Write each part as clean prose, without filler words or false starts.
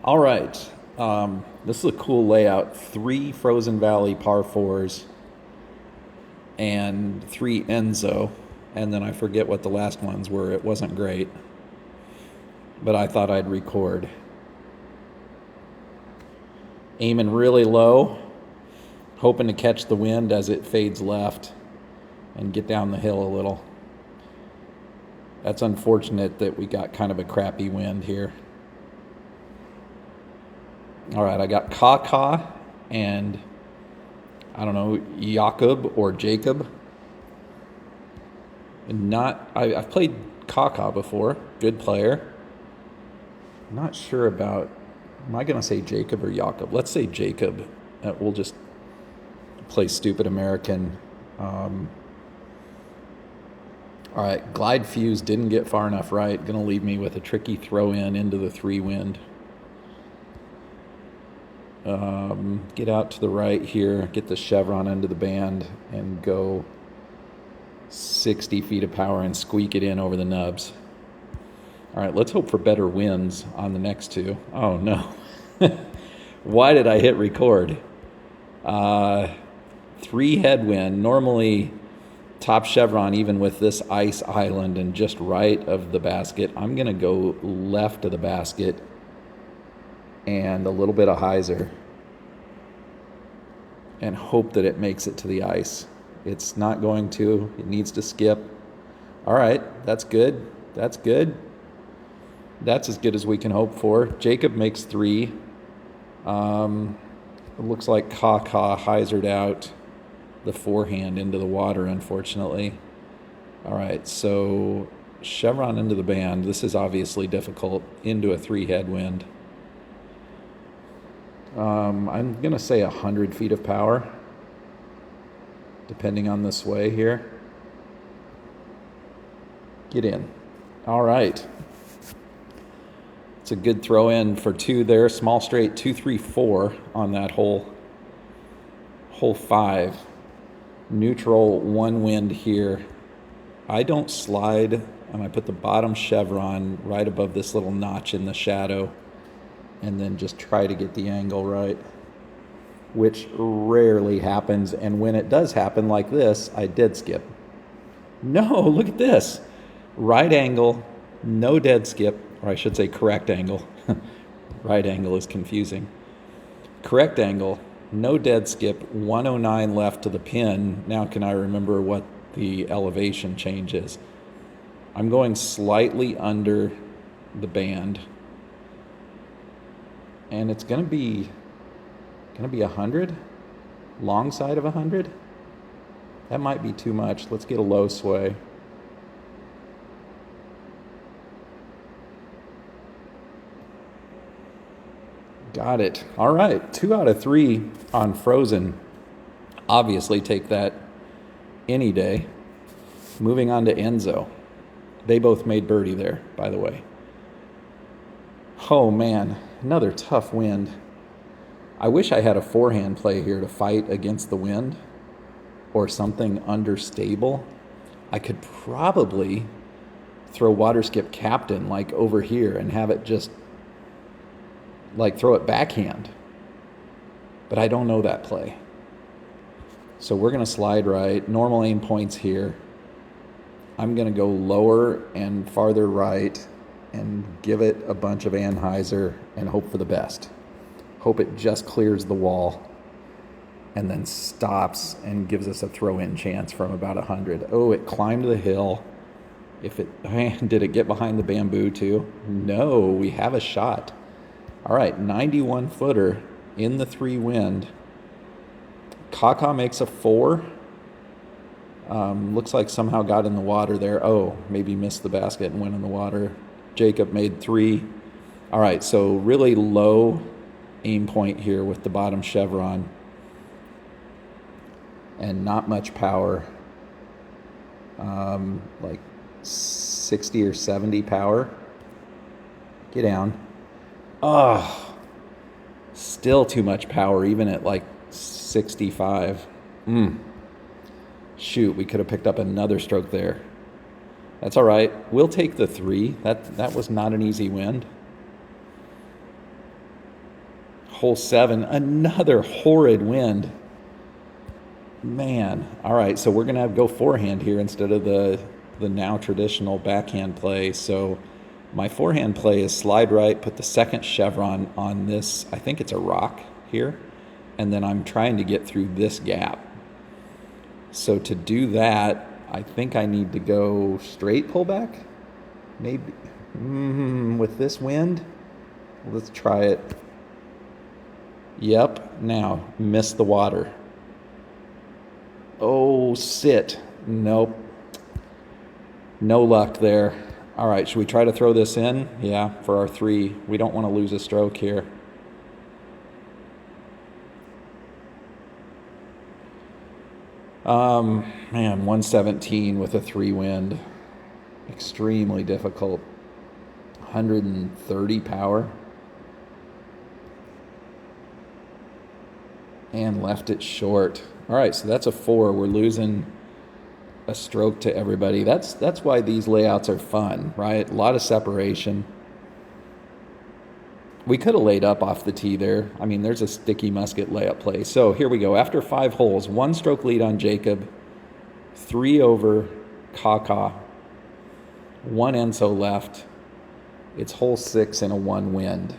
All right. This is a cool layout. 3 Frozen Valley par 4s and 3 Enzo. And then I forget what the last ones were. It wasn't great. But I thought I'd record. Aiming really low, hoping to catch the wind as it fades left and get down the hill a little. That's unfortunate that we got kind of a crappy wind here. All right, I got CawCaw and I don't know, Jakub or Jakub. I've played CawCaw before, good player. Not sure about, am I gonna say Jakub or Jakub? Let's say Jakub. We'll just play stupid American. All right, glide fuse didn't get far enough right. Gonna leave me with a tricky throw in into the 3 wind. Get out to the right here, get the chevron into the band, and go 60 feet of power and squeak it in over the nubs. All right, let's hope for better winds on the next 2. Oh no. Why did I hit record? 3 headwind. Normally top chevron even with this ice island and just right of the basket. I'm gonna go left of the basket and a little bit of hyzer and hope that it makes it to the ice. It's not going to. It needs to skip. All right, that's good. That's good. That's as good as we can hope for. Jakub makes 3. It looks like CawCaw hyzered out the forehand into the water, unfortunately. All right, so chevron into the band. This is obviously difficult. Into a 3 headwind. I'm going to say 100 feet of power, depending on the sway here. Get in. All right. It's a good throw in for 2 there. Small straight, 2, 3, 4 on that hole 5. Neutral, 1 wind here. I don't slide, and I put the bottom chevron right above this little notch in the shadow, and then just try to get the angle right, which rarely happens. And when it does happen like this, I dead skip. No, look at this. Right angle, no dead skip, or I should say correct angle. Right angle is confusing. Correct angle, no dead skip, 109 left to the pin. Now can I remember what the elevation change is? I'm going slightly under the band. And it's gonna be 100, long side of 100. That might be too much. Let's get a low sway. Got it. All right, 2 out of 3 on Frozen. Obviously take that any day. Moving on to Enzo. They both made birdie there, by the way. Oh man, another tough wind. I wish I had a forehand play here to fight against the wind or something understable. I could probably throw water skip captain like over here and have it just like throw it backhand. But I don't know that play. So we're gonna slide right. Normal aim points here. I'm gonna go lower and farther right and give it a bunch of anhyzer and hope for the best. Hope it just clears the wall and then stops and gives us a throw-in chance from about 100. Oh, it climbed the hill. Did it get behind the bamboo too? No, we have a shot. All right, 91 footer in the 3 wind. CawCaw makes a 4. Looks like somehow got in the water there. Oh, maybe missed the basket and went in the water. Jakub made 3. All right, so really low aim point here with the bottom chevron and not much power, like 60 or 70 power. Get down. Oh, still too much power even at like 65. Shoot, we could have picked up another stroke there. That's all right. We'll take the 3. That was not an easy wind. Hole 7, another horrid wind. Man, all right, so we're gonna have to go forehand here instead of the now traditional backhand play. So my forehand play is slide right, put the second chevron on this, I think it's a rock here, and then I'm trying to get through this gap. So to do that, I think I need to go straight pullback, maybe, with this wind. Let's try it. Yep, now, miss the water. Oh, sit. Nope. No luck there. All right, should we try to throw this in? Yeah, for our 3. We don't want to lose a stroke here. Man, 117 with a 3 wind. Extremely difficult. 130 power. And left it short. All right, so that's a 4. We're losing a stroke to everybody. That's why these layouts are fun, right? A lot of separation. We could have laid up off the tee there. I mean, there's a sticky musket layup play. So here we go. After 5 holes, 1 stroke lead on Jakub, 3 over CawCaw, 1 Enso left. It's hole 6 and a 1 wind.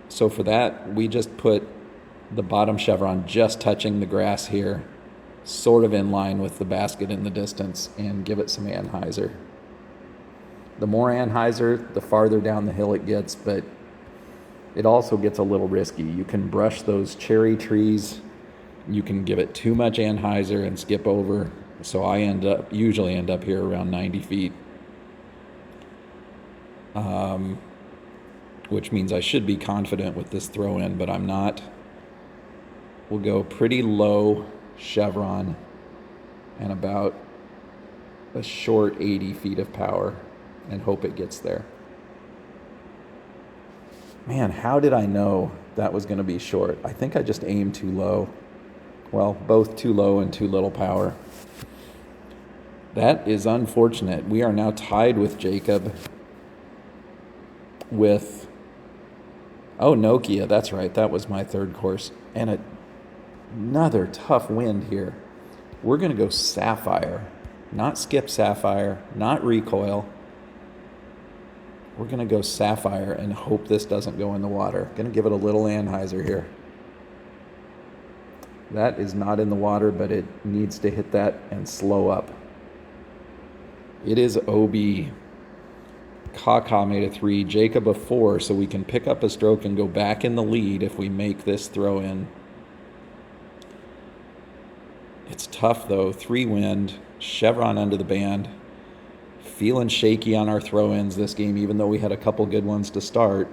So for that, we just put the bottom chevron just touching the grass here, sort of in line with the basket in the distance, and give it some anhyzer. The more anhyzer, the farther down the hill it gets, but it also gets a little risky. You can brush those cherry trees, you can give it too much anhyzer and skip over. So I usually end up here around 90 feet. Which means I should be confident with this throw in, but I'm not. We'll go pretty low chevron and about a short 80 feet of power and hope it gets there. Man, how did I know that was going to be short? I think I just aimed too low. Well, both too low and too little power. That is unfortunate. We are now tied with Jakub with, oh, Nokia, that's right. That was my 3rd course. And another tough wind here. We're going to go Sapphire, not skip Sapphire, not recoil. We're going to go Sapphire and hope this doesn't go in the water. Going to give it a little anhyzer here. That is not in the water, but it needs to hit that and slow up. It is OB. CawCaw made a 3, Jakub a 4, so we can pick up a stroke and go back in the lead if we make this throw in. It's tough though, 3 wind, chevron under the band. Feeling shaky on our throw-ins this game, even though we had a couple good ones to start.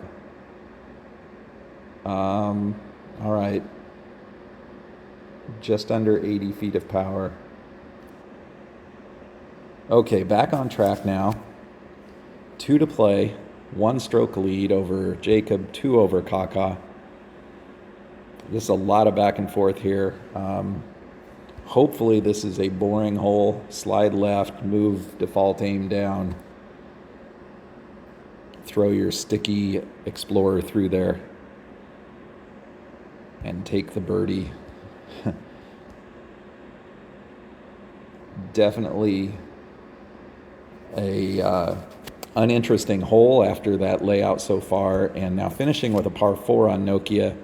All right. Just under 80 feet of power. Okay, back on track now. 2 to play, 1 stroke lead over Jakub, 2 over CawCaw. There's a lot of back and forth here. Hopefully this is a boring hole. Slide left, move default aim down. Throw your sticky Explorer through there and take the birdie. Definitely a uninteresting hole after that layout so far, and now finishing with a par 4 on Nokia,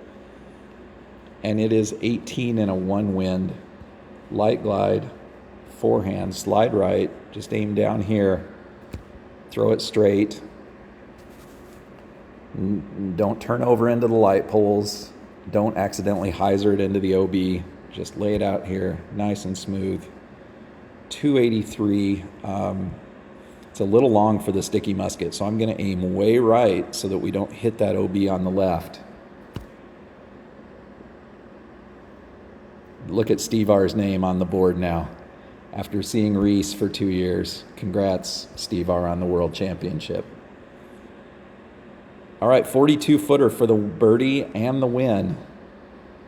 and it is 18 and a 1 wind. Light glide, forehand, slide right, just aim down here, throw it straight. Don't turn over into the light poles. Don't accidentally hyzer it into the OB. Just lay it out here, nice and smooth. 283. It's a little long for the sticky musket, so I'm going to aim way right so that we don't hit that OB on the left. Look at Steve R's name on the board now. After seeing Reese for 2 years, congrats, Steve R, on the World Championship. All right, 42-footer for the birdie and the win.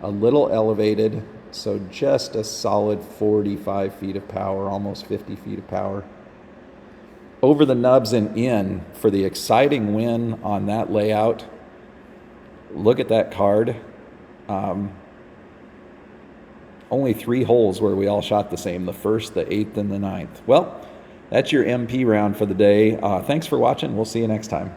A little elevated, so just a solid 45 feet of power, almost 50 feet of power. Over the nubs and in for the exciting win on that layout. look at that card. Only 3 holes where we all shot the same, the 1st, the 8th, and the 9th. Well, that's your MP round for the day. Thanks for watching. We'll see you next time.